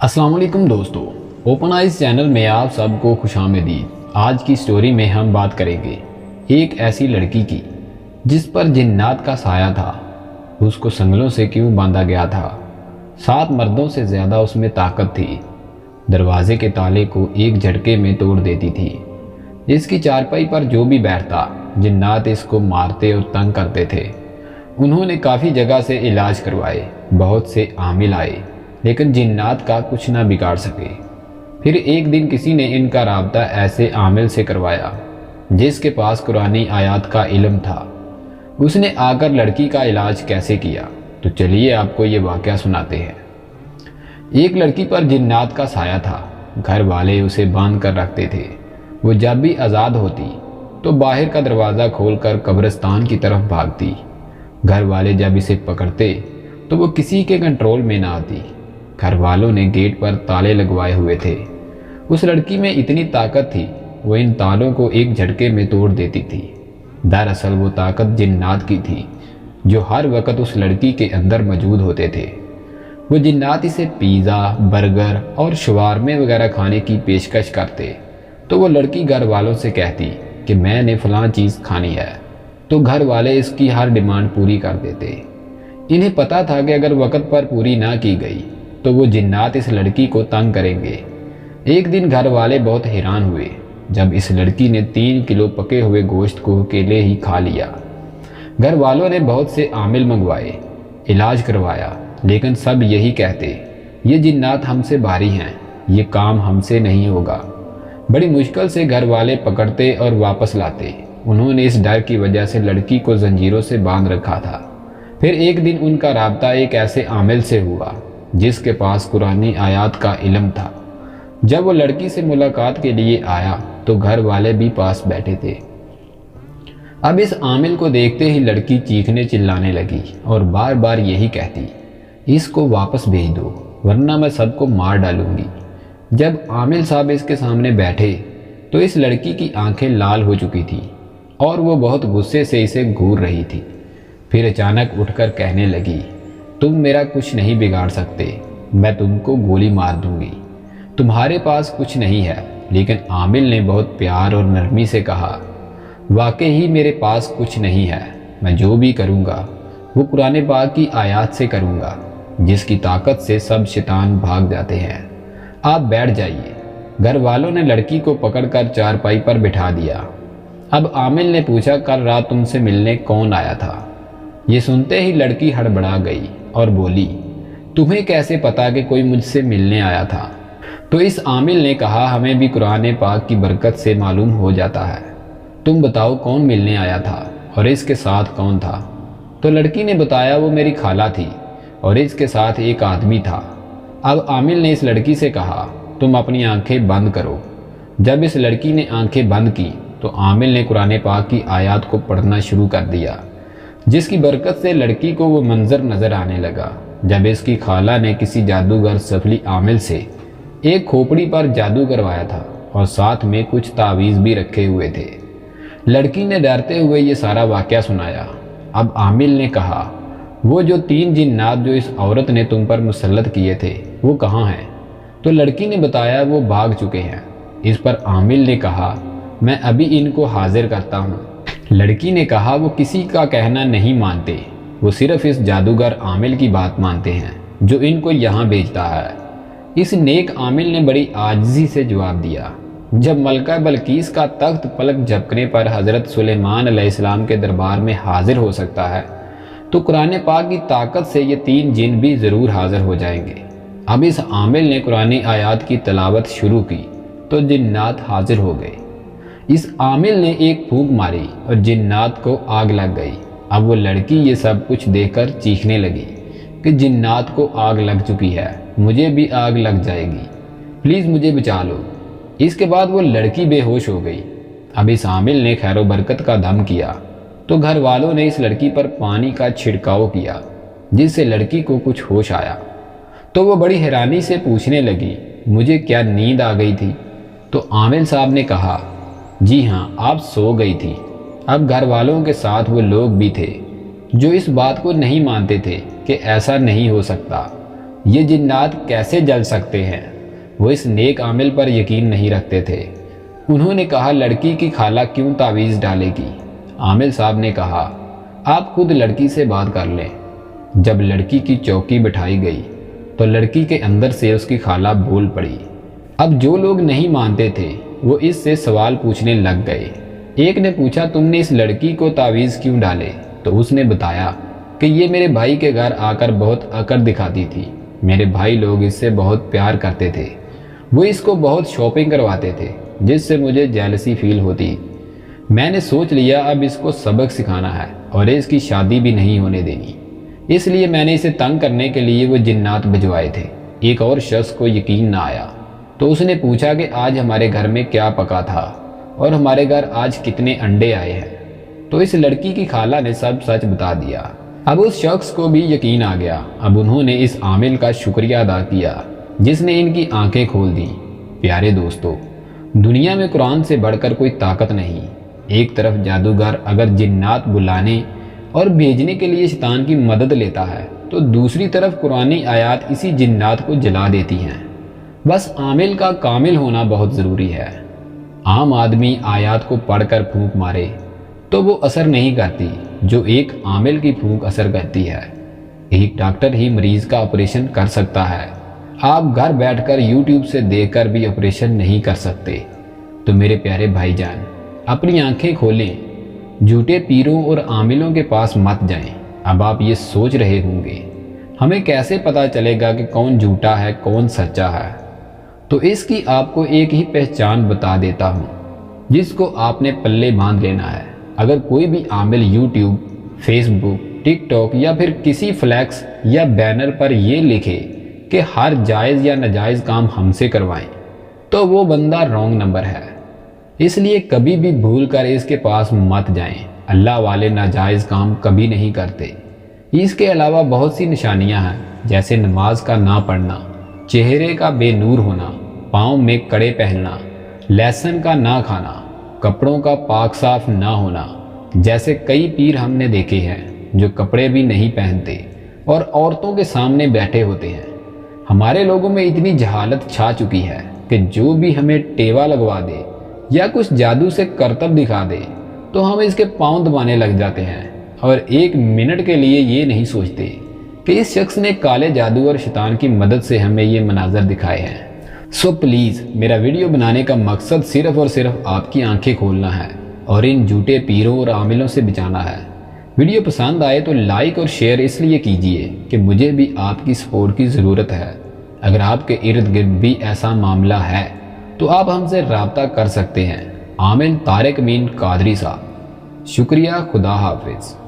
السلام علیکم دوستو، اوپن آئیز چینل میں آپ سب کو خوش آمدید۔ آج کی سٹوری میں ہم بات کریں گے ایک ایسی لڑکی کی جس پر جنات کا سایہ تھا۔ اس کو سنگلوں سے کیوں باندھا گیا تھا؟ 7 مردوں سے زیادہ اس میں طاقت تھی۔ دروازے کے تالے کو ایک جھٹکے میں توڑ دیتی تھی۔ اس کی چارپائی پر جو بھی بیٹھتا جنات اس کو مارتے اور تنگ کرتے تھے۔ انہوں نے کافی جگہ سے علاج کروائے، بہت سے عامل آئے، لیکن جنات کا کچھ نہ بگاڑ سکے۔ پھر ایک دن کسی نے ان کا رابطہ ایسے عامل سے کروایا جس کے پاس قرآنی آیات کا علم تھا۔ اس نے آ کر لڑکی کا علاج کیسے کیا، تو چلیے آپ کو یہ واقعہ سناتے ہیں۔ ایک لڑکی پر جنات کا سایہ تھا۔ گھر والے اسے باندھ کر رکھتے تھے۔ وہ جب بھی آزاد ہوتی تو باہر کا دروازہ کھول کر قبرستان کی طرف بھاگتی۔ گھر والے جب اسے پکڑتے تو وہ کسی کے کنٹرول میں نہ آتی۔ گھر والوں نے گیٹ پر تالے لگوائے ہوئے تھے۔ اس لڑکی میں اتنی طاقت تھی، وہ ان تالوں کو ایک جھٹکے میں توڑ دیتی تھی۔ دراصل وہ طاقت جنات کی تھی جو ہر وقت اس لڑکی کے اندر موجود ہوتے تھے۔ وہ جنات اسے پیزا، برگر اور شوارمے وغیرہ کھانے کی پیشکش کرتے تو وہ لڑکی گھر والوں سے کہتی کہ میں نے فلاں چیز کھانی ہے، تو گھر والے اس کی ہر ڈیمانڈ پوری کر دیتے۔ انہیں پتہ تھا کہ اگر وقت پر پوری نہ کی گئی تو وہ جنات اس لڑکی کو تنگ کریں گے۔ ایک دن گھر والے بہت حیران ہوئے جب اس لڑکی نے 3 کلو پکے ہوئے گوشت کو اکیلے ہی کھا لیا۔ گھر والوں نے بہت سے عامل منگوائے، علاج کروایا، لیکن سب یہی کہتے یہ جنات ہم سے بھاری ہیں، یہ کام ہم سے نہیں ہوگا۔ بڑی مشکل سے گھر والے پکڑتے اور واپس لاتے۔ انہوں نے اس ڈر کی وجہ سے لڑکی کو زنجیروں سے باندھ رکھا تھا۔ پھر ایک دن ان کا رابطہ ایک ایسے عامل سے ہوا جس کے پاس قرآنی آیات کا علم تھا۔ جب وہ لڑکی سے ملاقات کے لیے آیا تو گھر والے بھی پاس بیٹھے تھے۔ اب اس عامل کو دیکھتے ہی لڑکی چیخنے چلانے لگی اور بار بار یہی کہتی اس کو واپس بھیج دو ورنہ میں سب کو مار ڈالوں گی۔ جب عامل صاحب اس کے سامنے بیٹھے تو اس لڑکی کی آنکھیں لال ہو چکی تھیں اور وہ بہت غصے سے اسے گھور رہی تھی۔ پھر اچانک اٹھ کر کہنے لگی تم میرا کچھ نہیں بگاڑ سکتے، میں تم کو گولی مار دوں گی، تمہارے پاس کچھ نہیں ہے۔ لیکن عامل نے بہت پیار اور نرمی سے کہا واقعی میرے پاس کچھ نہیں ہے، میں جو بھی کروں گا وہ قرآن پاک کی آیات سے کروں گا جس کی طاقت سے سب شیطان بھاگ جاتے ہیں۔ آپ بیٹھ جائیے۔ گھر والوں نے لڑکی کو پکڑ کر چارپائی پر بٹھا دیا۔ اب عامل نے پوچھا کل رات تم سے ملنے کون آیا تھا؟ یہ سنتے ہی لڑکی ہڑبڑا گئی اور بولی تمہیں کیسے پتا کہ کوئی مجھ سے ملنے آیا تھا؟ تو اس عامل نے کہا ہمیں بھی قرآن پاک کی برکت سے معلوم ہو جاتا ہے، تم بتاؤ کون ملنے آیا تھا اور اس کے ساتھ کون تھا؟ تو لڑکی نے بتایا وہ میری خالہ تھی اور اس کے ساتھ ایک آدمی تھا۔ اب عامل نے اس لڑکی سے کہا تم اپنی آنکھیں بند کرو۔ جب اس لڑکی نے آنکھیں بند کی تو عامل نے قرآن پاک کی آیات کو پڑھنا شروع کر دیا جس کی برکت سے لڑکی کو وہ منظر نظر آنے لگا جب اس کی خالہ نے کسی جادوگر سفلی عامل سے ایک کھوپڑی پر جادو کروایا تھا اور ساتھ میں کچھ تعویذ بھی رکھے ہوئے تھے۔ لڑکی نے ڈرتے ہوئے یہ سارا واقعہ سنایا۔ اب عامل نے کہا وہ جو 3 جنات جو اس عورت نے تم پر مسلط کیے تھے وہ کہاں ہیں؟ تو لڑکی نے بتایا وہ بھاگ چکے ہیں۔ اس پر عامل نے کہا میں ابھی ان کو حاضر کرتا ہوں۔ لڑکی نے کہا وہ کسی کا کہنا نہیں مانتے، وہ صرف اس جادوگر عامل کی بات مانتے ہیں جو ان کو یہاں بھیجتا ہے۔ اس نیک عامل نے بڑی عاجزی سے جواب دیا جب ملکہ بلقیس کا تخت پلک جھپکنے پر حضرت سلیمان علیہ السلام کے دربار میں حاضر ہو سکتا ہے تو قرآن پاک کی طاقت سے یہ 3 جن بھی ضرور حاضر ہو جائیں گے۔ اب اس عامل نے قرآن آیات کی تلاوت شروع کی تو جنات حاضر ہو گئے۔ اس عامل نے ایک پھونک ماری اور جنات کو آگ لگ گئی۔ اب وہ لڑکی یہ سب کچھ دیکھ کر چیخنے لگی کہ جنات کو آگ لگ چکی ہے، مجھے بھی آگ لگ جائے گی، پلیز مجھے بچا لو۔ اس کے بعد وہ لڑکی بے ہوش ہو گئی۔ اب اس عامل نے خیر و برکت کا دم کیا تو گھر والوں نے اس لڑکی پر پانی کا چھڑکاؤ کیا جس سے لڑکی کو کچھ ہوش آیا۔ تو وہ بڑی حیرانی سے پوچھنے لگی مجھے کیا نیند آ گئی تھی؟ تو عامل صاحب نے کہا جی ہاں آپ سو گئی تھی۔ اب گھر والوں کے ساتھ وہ لوگ بھی تھے جو اس بات کو نہیں مانتے تھے کہ ایسا نہیں ہو سکتا۔ یہ جنات کیسے جل سکتے ہیں؟ وہ اس نیک عامل پر یقین نہیں رکھتے تھے۔ انہوں نے کہا لڑکی کی خالہ کیوں تعویذ ڈالے گی؟ عامل صاحب نے کہا آپ خود لڑکی سے بات کر لیں۔ جب لڑکی کی چوکی بٹھائی گئی تو لڑکی کے اندر سے اس کی خالہ بول پڑی۔ اب جو لوگ نہیں مانتے تھے وہ اس سے سوال پوچھنے لگ گئے۔ ایک نے پوچھا تم نے اس لڑکی کو تعویذ کیوں ڈالے؟ تو اس نے بتایا کہ یہ میرے بھائی کے گھر آ کر بہت اکڑ دکھاتی تھی، میرے بھائی لوگ اس سے بہت پیار کرتے تھے، وہ اس کو بہت شاپنگ کرواتے تھے جس سے مجھے جیلسی فیل ہوتی۔ میں نے سوچ لیا اب اس کو سبق سکھانا ہے اور اس کی شادی بھی نہیں ہونے دینی، اس لیے میں نے اسے تنگ کرنے کے لیے وہ جنات بھجوائے تھے۔ ایک اور شخص کو یقین نہ آیا تو اس نے پوچھا کہ آج ہمارے گھر میں کیا پکا تھا اور ہمارے گھر آج کتنے انڈے آئے ہیں؟ تو اس لڑکی کی خالہ نے سب سچ بتا دیا۔ اب اس شخص کو بھی یقین آ گیا۔ اب انہوں نے اس عامل کا شکریہ ادا کیا جس نے ان کی آنکھیں کھول دیں۔ پیارے دوستو، دنیا میں قرآن سے بڑھ کر کوئی طاقت نہیں۔ ایک طرف جادوگر اگر جنات بلانے اور بھیجنے کے لیے شیطان کی مدد لیتا ہے تو دوسری طرف قرآنی آیات اسی جنات کو جلا دیتی ہیں۔ بس عامل کا کامل ہونا بہت ضروری ہے۔ عام آدمی آیات کو پڑھ کر پھونک مارے تو وہ اثر نہیں کرتی جو ایک عامل کی پھونک اثر کرتی ہے۔ ایک ڈاکٹر ہی مریض کا آپریشن کر سکتا ہے، آپ گھر بیٹھ کر یوٹیوب سے دیکھ کر بھی آپریشن نہیں کر سکتے۔ تو میرے پیارے بھائی جان، اپنی آنکھیں کھولیں، جھوٹے پیروں اور عاملوں کے پاس مت جائیں۔ اب آپ یہ سوچ رہے ہوں گے ہمیں کیسے پتا چلے گا کہ کون جھوٹا ہے کون سچا ہے؟ تو اس کی آپ کو ایک ہی پہچان بتا دیتا ہوں جس کو آپ نے پلے باندھ لینا ہے۔ اگر کوئی بھی عامل یوٹیوب، فیس بک، ٹک ٹاک یا پھر کسی فلیکس یا بینر پر یہ لکھے کہ ہر جائز یا ناجائز کام ہم سے کروائیں تو وہ بندہ رانگ نمبر ہے۔ اس لیے کبھی بھی بھول کر اس کے پاس مت جائیں۔ اللہ والے ناجائز کام کبھی نہیں کرتے۔ اس کے علاوہ بہت سی نشانیاں ہیں جیسے نماز کا نہ پڑھنا، چہرے کا بے نور ہونا، پاؤں میں کڑے پہننا، لہسن کا نہ کھانا، کپڑوں کا پاک صاف نہ ہونا، جیسے کئی پیر ہم نے دیکھے ہیں جو کپڑے بھی نہیں پہنتے اور عورتوں کے سامنے بیٹھے ہوتے ہیں۔ ہمارے لوگوں میں اتنی جہالت چھا چکی ہے کہ جو بھی ہمیں ٹیوا لگوا دے یا کچھ جادو سے کرتب دکھا دے تو ہم اس کے پاؤں دبانے لگ جاتے ہیں اور ایک منٹ کے لیے یہ نہیں سوچتے کہ اس شخص نے کالے جادو اور شیطان کی مدد سے ہمیں یہ مناظر دکھائے ہیں۔ سو پلیز، میرا ویڈیو بنانے کا مقصد صرف اور صرف آپ کی آنکھیں کھولنا ہے اور ان جھوٹے پیروں اور عاملوں سے بچانا ہے۔ ویڈیو پسند آئے تو لائک اور شیئر اس لیے کیجئے کہ مجھے بھی آپ کی سپورٹ کی ضرورت ہے۔ اگر آپ کے ارد گرد بھی ایسا معاملہ ہے تو آپ ہم سے رابطہ کر سکتے ہیں۔ عامل طارق امین قادری صاحب۔ شکریہ، خدا حافظ۔